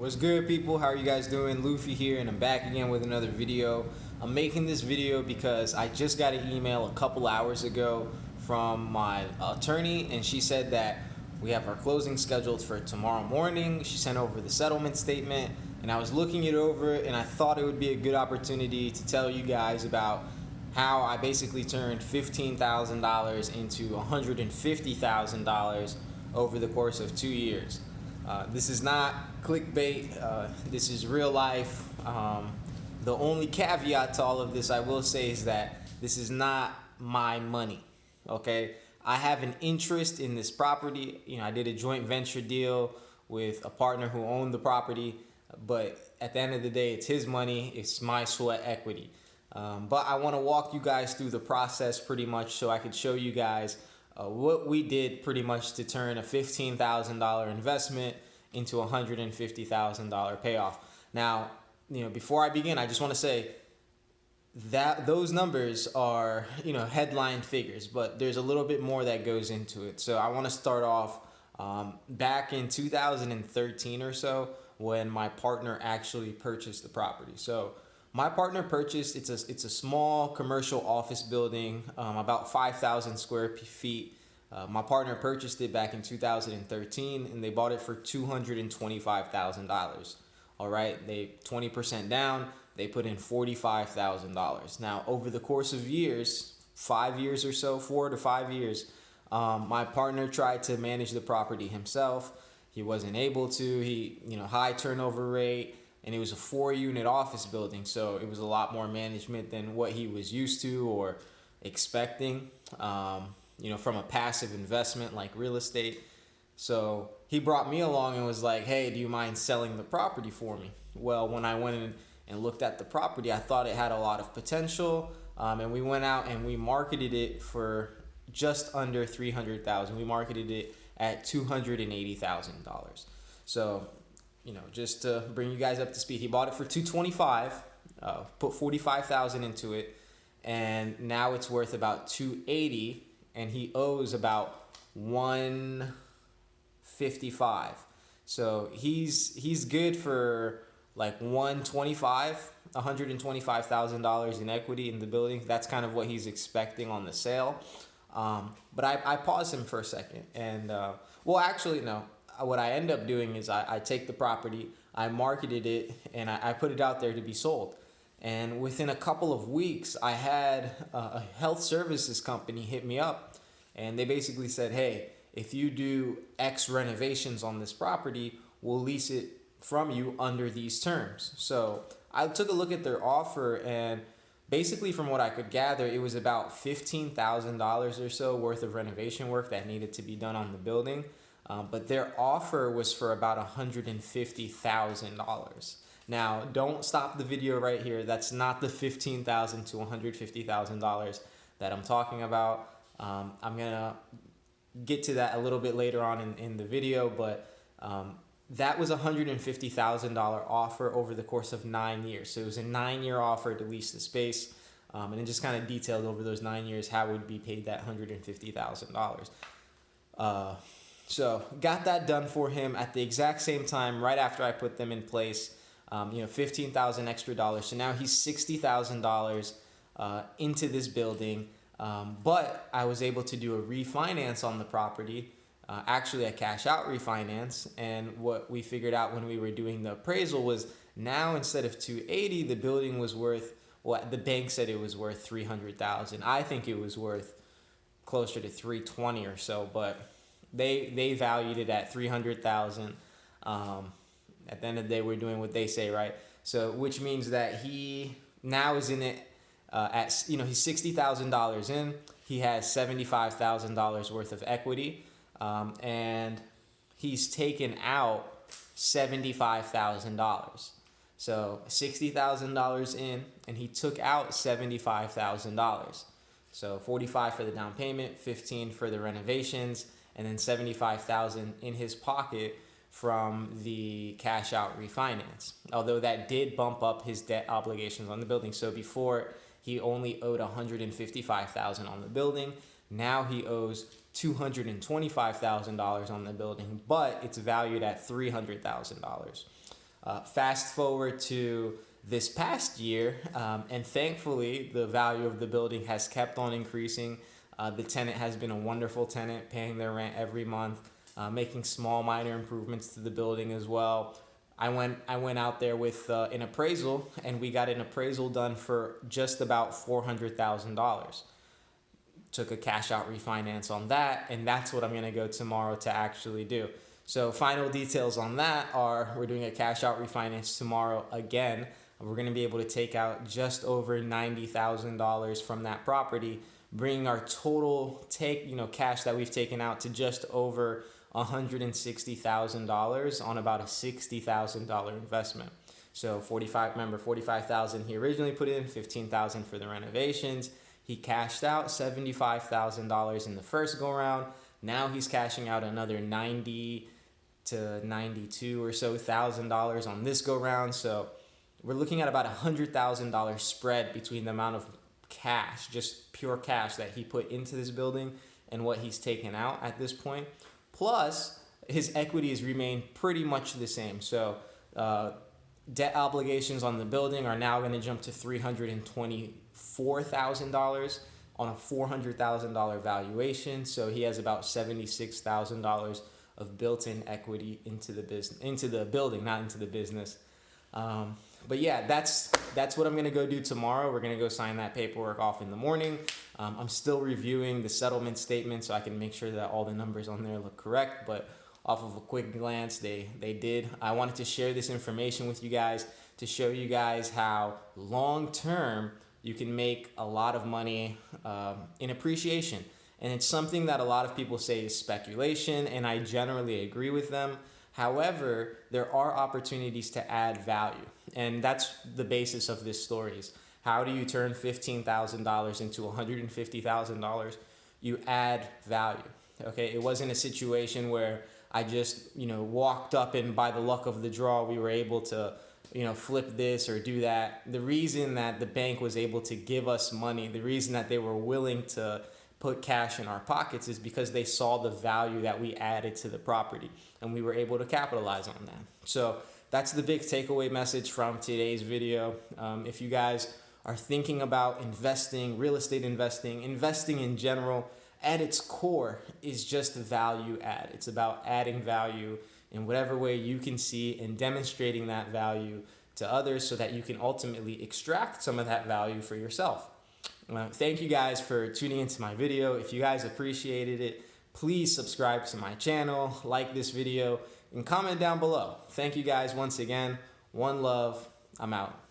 What's good, people? How are you guys doing? Luffy here, and I'm back again with another video. I'm making this video because I just got an email a couple hours ago from my attorney, and she said that we have our closing scheduled for tomorrow morning. She sent over the settlement statement, and I was looking it over, and I thought it would be a good opportunity to tell you guys about how I basically turned $15,000 into $150,000 over the course of 2 years. This is not clickbait. This is real life. The only caveat to all of this I will say is that this is not my money. Okay, I have an interest in this property. I did a joint venture deal with a partner who owned the property, but at the end of the day, it's his money. It's my sweat equity. But I want to walk you guys through the process pretty much so I could show you guys what we did pretty much to turn a $15,000 investment into a $150,000 payoff. Now, before I begin, I just want to say that those numbers are, headline figures, but there's a little bit more that goes into it. So I want to start off back in 2013 or so when my partner actually purchased the property. So my partner purchased, it's a small commercial office building, about 5,000 square feet. My partner purchased it back in 2013, and they bought it for $225,000. All right, they 20% down, they put in $45,000. Now, over the course of years, 5 years or so, 4 to 5 years, my partner tried to manage the property himself. He wasn't able to. High turnover rate. And it was a 4-unit office building, so it was a lot more management than what he was used to or expecting, from a passive investment like real estate. So he brought me along and was like, hey, do you mind selling the property for me? Well, when I went in and looked at the property, I thought it had a lot of potential, and we went out and we marketed it for just under $300,000. We marketed it at $280,000. So just to bring you guys up to speed, he bought it for $225, put $45,000 into it, and now it's worth about $280, and he owes about $155. So he's good for like $125,000 in equity in the building. That's kind of what he's expecting on the sale. But I paused him for a second, and well, actually, no. What I end up doing is I take the property, I marketed it, and I put it out there to be sold. And within a couple of weeks, I had a health services company hit me up, and they basically said, hey, if you do X renovations on this property, we'll lease it from you under these terms. So I took a look at their offer, and basically from what I could gather, it was about $15,000 or so worth of renovation work that needed to be done on the building. But their offer was for about $150,000. Now, don't stop the video right here. That's not the $15,000 to $150,000 that I'm talking about. I'm gonna get to that a little bit later on in the video, but that was a $150,000 offer over the course of 9 years. So it was a 9-year offer to lease the space, and it just kind of detailed over those 9 years how we'd be paid that $150,000. So got that done for him at the exact same time, right after I put them in place. $15,000 extra dollars. So now he's $60,000 into this building. But I was able to do a refinance on the property, actually a cash out refinance. And what we figured out when we were doing the appraisal was now instead of $280, the building was worth, well, the bank said it was worth $300,000. I think it was worth closer to $320 or so, but they valued it at $300,000. At the end of the day, we're doing what they say, right? So, which means that he now is in it he's $60,000 in. He has $75,000 worth of equity, and he's taken out $75,000. So $60,000 in, and he took out $75,000. So $45,000 for the down payment, $15,000 for the renovations, and then $75,000 in his pocket from the cash out refinance. Although that did bump up his debt obligations on the building. So before he only owed $155,000 on the building. Now he owes $225,000 on the building, but it's valued at $300,000. Fast forward to this past year, and thankfully the value of the building has kept on increasing. The tenant has been a wonderful tenant, paying their rent every month, making small minor improvements to the building as well. I went out there with an appraisal, and we got an appraisal done for just about $400,000. Took a cash out refinance on that, and that's what I'm going to go tomorrow to actually do. So final details on that are we're doing a cash out refinance tomorrow again. We're going to be able to take out just over $90,000 from that property, bringing our total cash that we've taken out to just over $160,000 on about a $60,000 investment. So 45,000 he originally put in, 15,000 for the renovations. He cashed out $75,000 in the first go round. Now he's cashing out another 90 to 92 or so $1,000 on this go round. So we're looking at about $100,000 spread between the amount of cash, just pure cash, that he put into this building and what he's taken out at this point. Plus, his equity has remained pretty much the same. So debt obligations on the building are now going to jump to $324,000 on a $400,000 valuation. So he has about $76,000 of built-in equity into the business, into the building, not into the business. But yeah, that's what I'm gonna go do tomorrow. We're gonna go sign that paperwork off in the morning. I'm still reviewing the settlement statement so I can make sure that all the numbers on there look correct. But off of a quick glance, they did. I wanted to share this information with you guys to show you guys how long-term you can make a lot of money in appreciation. And it's something that a lot of people say is speculation, and I generally agree with them. However, there are opportunities to add value, and that's the basis of this story. Is how do you turn $15,000 into $150,000? You add value. Okay, it wasn't a situation where I just walked up and by the luck of the draw we were able to flip this or do that. The reason that the bank was able to give us money, the reason that they were willing to put cash in our pockets, is because they saw the value that we added to the property, and we were able to capitalize on that. So that's the big takeaway message from today's video. If you guys are thinking about investing, real estate investing in general, at its core is just value add. It's about adding value in whatever way you can see and demonstrating that value to others so that you can ultimately extract some of that value for yourself. Thank you guys for tuning into my video. If you guys appreciated it, please subscribe to my channel, like this video, and comment down below. Thank you guys once again. One love. I'm out.